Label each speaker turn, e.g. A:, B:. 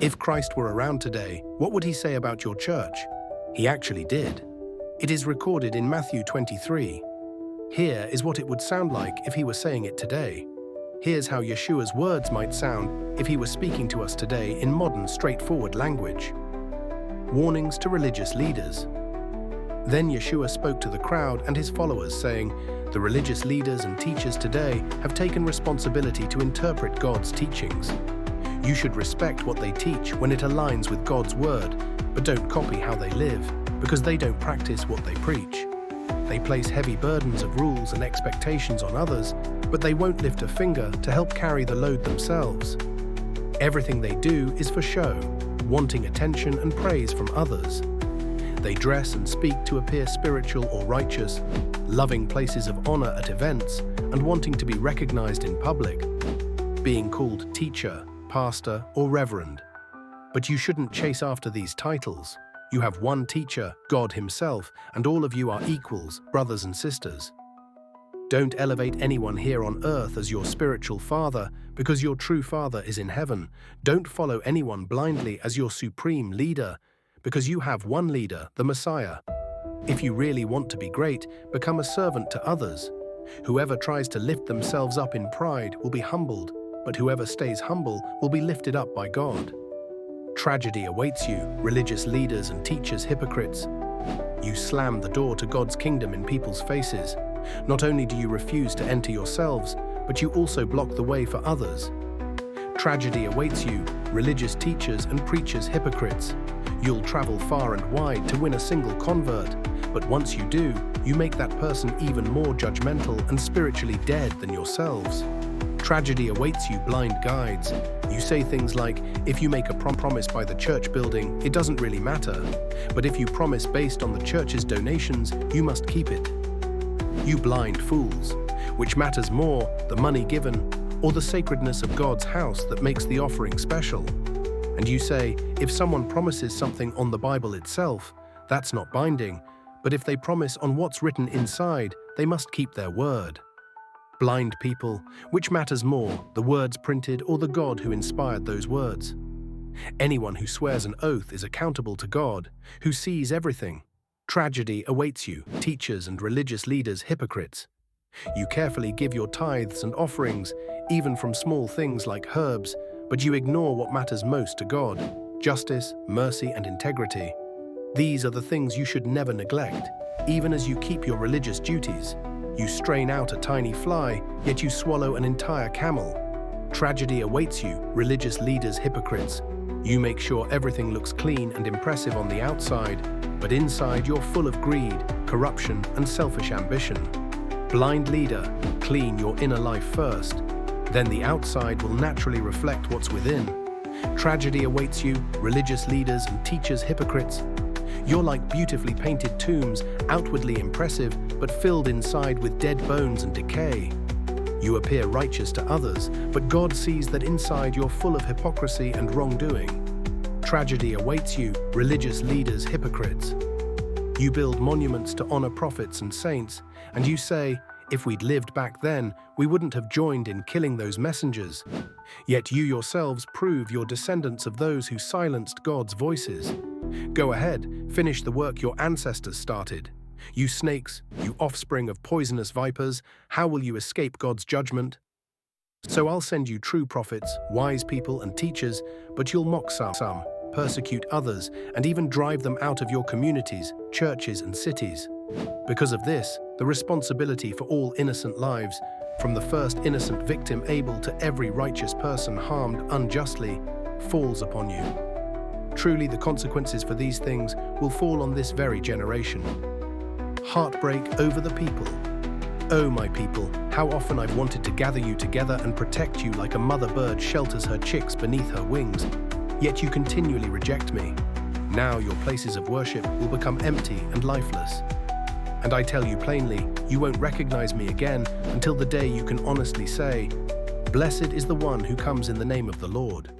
A: If Christ were around today, what would he say about your church? He actually did. It is recorded in Matthew 23. Here is what it would sound like if he were saying it today. Here's how Yeshua's words might sound if he were speaking to us today in modern, straightforward language. Warnings to religious leaders. Then Yeshua spoke to the crowd and his followers, saying, "The religious leaders and teachers today have taken responsibility to interpret God's teachings. You should respect what they teach when it aligns with God's word, but don't copy how they live, because they don't practice what they preach. They place heavy burdens of rules and expectations on others, but they won't lift a finger to help carry the load themselves. Everything they do is for show, wanting attention and praise from others. They dress and speak to appear spiritual or righteous, loving places of honor at events and wanting to be recognized in public, being called teacher, pastor, or reverend. But you shouldn't chase after these titles. You have one teacher, God himself, and all of you are equals, brothers and sisters. Don't elevate anyone here on earth as your spiritual father, because your true father is in heaven. Don't follow anyone blindly as your supreme leader, because you have one leader, the Messiah. If you really want to be great, become a servant to others. Whoever tries to lift themselves up in pride will be humbled, but whoever stays humble will be lifted up by God. Tragedy awaits you, religious leaders and teachers, hypocrites. You slam the door to God's kingdom in people's faces. Not only do you refuse to enter yourselves, but you also block the way for others. Tragedy awaits you, religious teachers and preachers, hypocrites. You'll travel far and wide to win a single convert, but once you do, you make that person even more judgmental and spiritually dead than yourselves. Tragedy awaits you, blind guides. You say things like, if you make a promise by the church building, it doesn't really matter. But if you promise based on the church's donations, you must keep it. You blind fools. Which matters more, the money given, or the sacredness of God's house that makes the offering special? And you say, if someone promises something on the Bible itself, that's not binding, but if they promise on what's written inside, they must keep their word. Blind people, which matters more, the words printed or the God who inspired those words? Anyone who swears an oath is accountable to God, who sees everything. Tragedy awaits you, teachers and religious leaders, hypocrites. You carefully give your tithes and offerings, even from small things like herbs, but you ignore what matters most to God: justice, mercy, and integrity. These are the things you should never neglect, even as you keep your religious duties. You strain out a tiny fly, yet you swallow an entire camel. Tragedy awaits you, religious leaders, hypocrites. You make sure everything looks clean and impressive on the outside, but inside you're full of greed, corruption, and selfish ambition. Blind leader, clean your inner life first. Then the outside will naturally reflect what's within. Tragedy awaits you, religious leaders and teachers, hypocrites. You're like beautifully painted tombs, outwardly impressive, but filled inside with dead bones and decay. You appear righteous to others, but God sees that inside you're full of hypocrisy and wrongdoing. Tragedy awaits you, religious leaders, hypocrites. You build monuments to honor prophets and saints, and you say, if we'd lived back then, we wouldn't have joined in killing those messengers. Yet you yourselves prove you're descendants of those who silenced God's voices. Go ahead, finish the work your ancestors started. You snakes, you offspring of poisonous vipers, how will you escape God's judgment? So I'll send you true prophets, wise people and teachers, but you'll mock some, persecute others, and even drive them out of your communities, churches, and cities. Because of this, the responsibility for all innocent lives, from the first innocent victim Abel to every righteous person harmed unjustly, falls upon you. Truly, the consequences for these things will fall on this very generation. Heartbreak over the people. Oh, my people, how often I've wanted to gather you together and protect you like a mother bird shelters her chicks beneath her wings, yet you continually reject me. Now your places of worship will become empty and lifeless. And I tell you plainly, you won't recognize me again until the day you can honestly say, "Blessed is the one who comes in the name of the Lord."